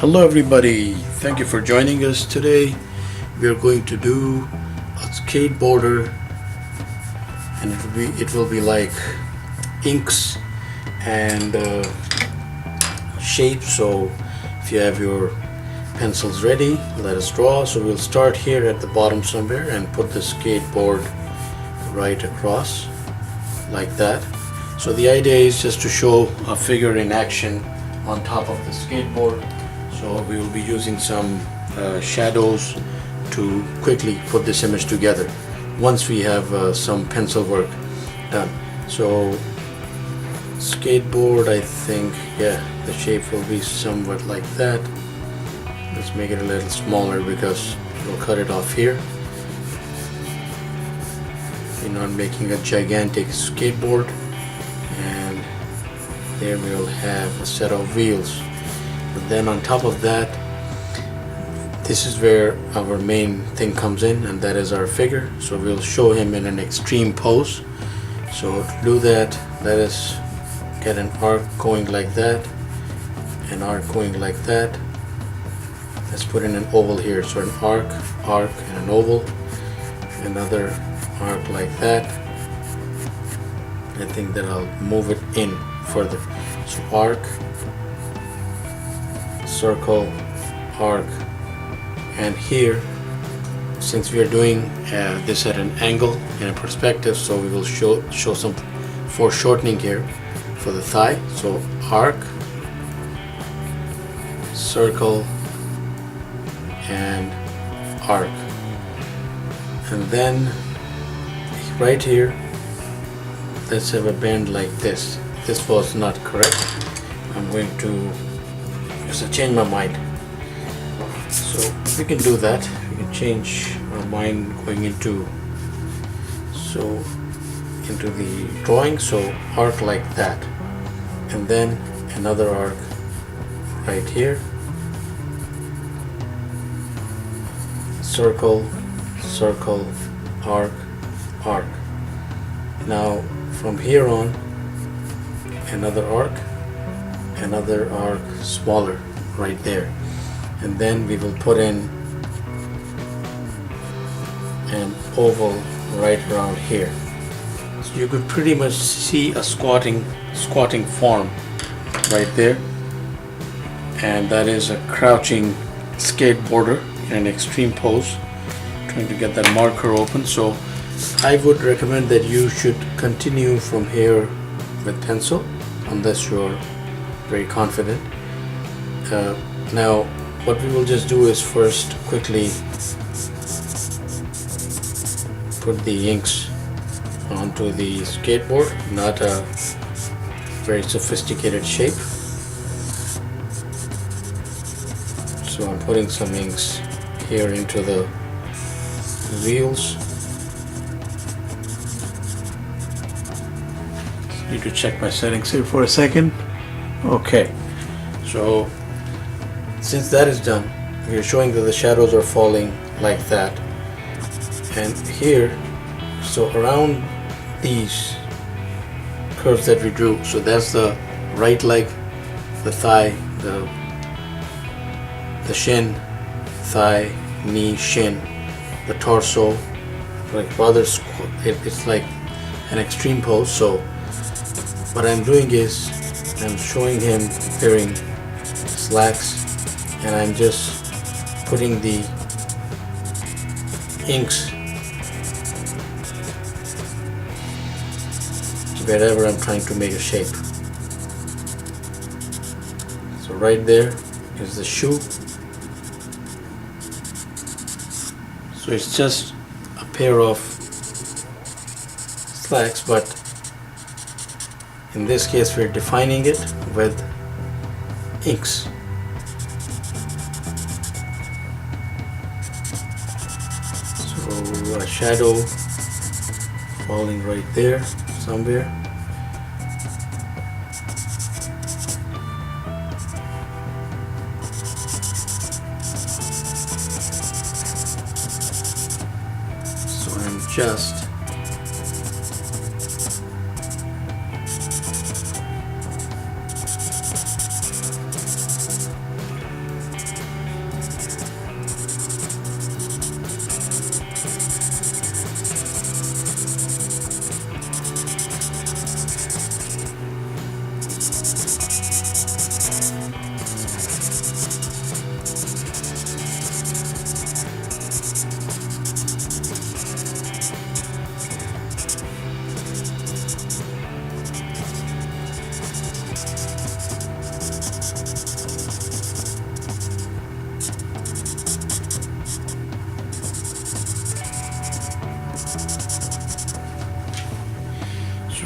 Hello everybody, thank you for joining us today. We are going to do a skateboarder, and it will be like inks and shapes. So if you have your pencils ready, let us draw. So we'll start here at the bottom somewhere and put the skateboard right across like that. So the idea is just to show a figure in action on top of the skateboard. So we will be using some shadows to quickly put this image together once we have some pencil work done. So skateboard, I think, yeah, the shape will be somewhat like that. Let's make it a little smaller because we'll cut it off here. We're not making a gigantic skateboard. And there we'll have a set of wheels. But then on top of that, this is where our main thing comes in, and that is our figure. So we'll show him in an extreme pose. So to do that, let us get an arc going like that, an arc going like that. Let's put in an oval here. So an arc, and an oval, another arc like that. I think that I'll move it in further. So arc, circle, arc, and here, since we are doing this at an angle in a perspective, so we will show some foreshortening here for the thigh. So arc, circle, and arc, and then right here, let's have a bend like this. This was not correct. I'm going to just change my mind. So we can do that. We can change our mind going into the drawing. So arc like that, and then another arc right here. Circle, circle, arc, arc. Now from here on, another arc smaller right there, and then we will put in an oval right around here. So you could pretty much see a squatting form right there, and that is a crouching skateboarder in an extreme pose, trying to get that marker open. So I would recommend that you should continue from here with pencil unless you're very confident. Now what we will just do is first quickly put the inks onto the skateboard, not a very sophisticated shape. So I'm putting some inks here into the wheels. Need to check my settings here for a second. Okay, so since that is done, we are showing that the shadows are falling like that, and here, so around these curves that we drew, so that's the right leg, the thigh, the shin, thigh, knee, shin, the torso, like rather it's like an extreme pose. So what I'm doing is I'm showing him wearing slacks, and I'm just putting the inks wherever I'm trying to make a shape. So right there is the shoe. So it's just a pair of slacks, but in this case we're defining it with inks. So a shadow falling right there somewhere. So I'm just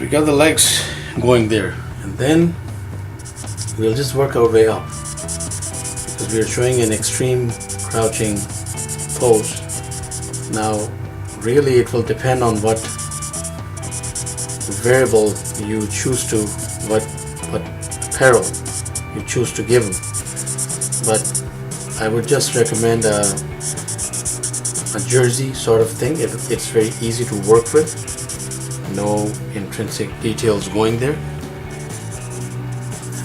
we got the legs going there, and then we'll just work our way up because we are showing an extreme crouching pose. Now really it will depend on what variable you choose to, what apparel you choose to give them, but I would just recommend a jersey sort of thing. It's very easy to work with, no intrinsic details going there.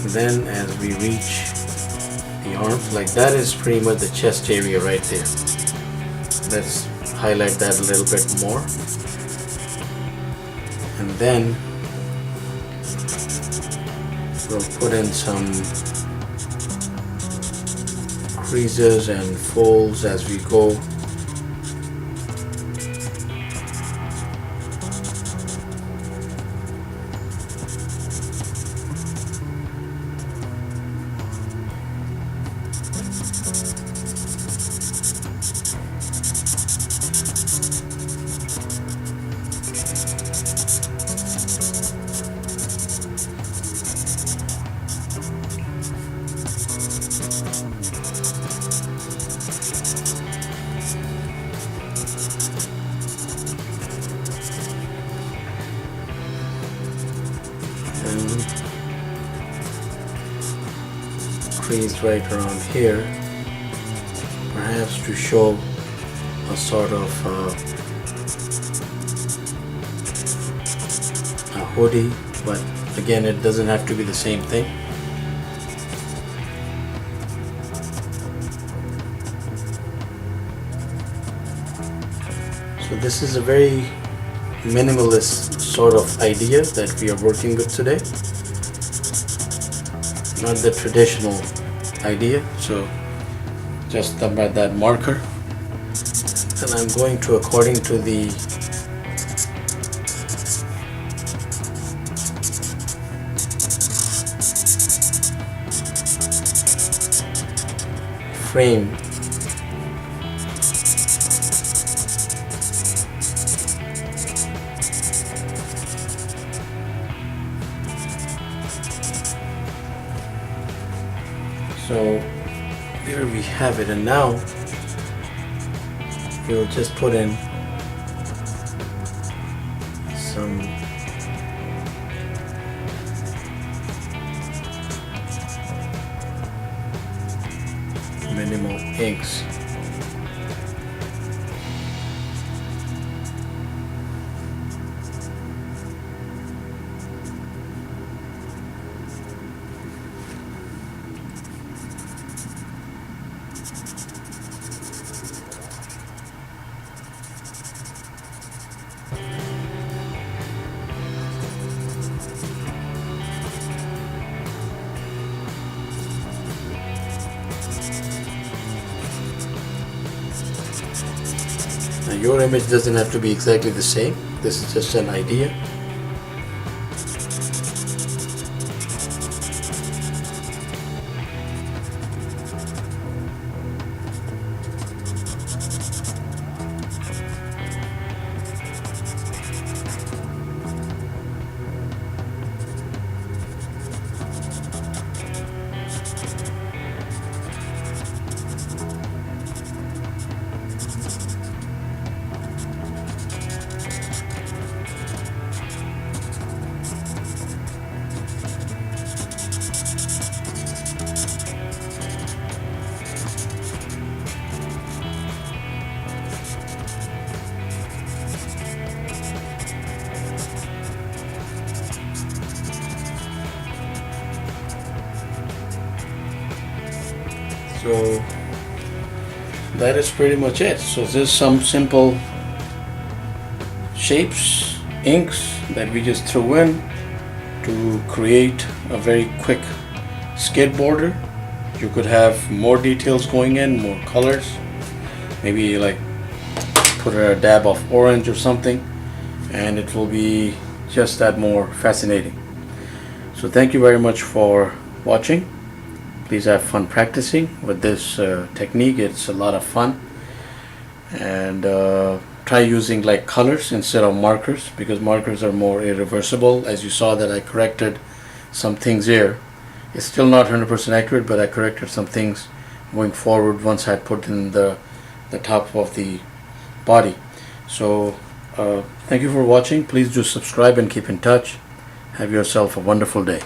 And then as we reach the arms, like that is pretty much the chest area right there. Let's highlight that a little bit more, and then we'll put in some creases and folds as we go. Crease right around here, perhaps to show a sort of a hoodie, but again it doesn't have to be the same thing. So this is a very minimalist sort of idea that we are working with today, not the traditional idea. So just stop at that marker, and I'm going to, according to the frame, so there we have it. And now we'll just put in some minimal inks. Now your image doesn't have to be exactly the same. This is just an idea. So that is pretty much it. So there's some simple shapes, inks that we just threw in to create a very quick skateboarder. You could have more details going in, more colors, maybe like put a dab of orange or something, and it will be just that more fascinating. So thank you very much for watching. Please have fun practicing with this technique. It's a lot of fun, and try using like colors instead of markers, because markers are more irreversible. As you saw that I corrected some things here. It's still not 100% accurate, but I corrected some things going forward once I put in the top of the body. So thank you for watching. Please do subscribe and keep in touch. Have yourself a wonderful day.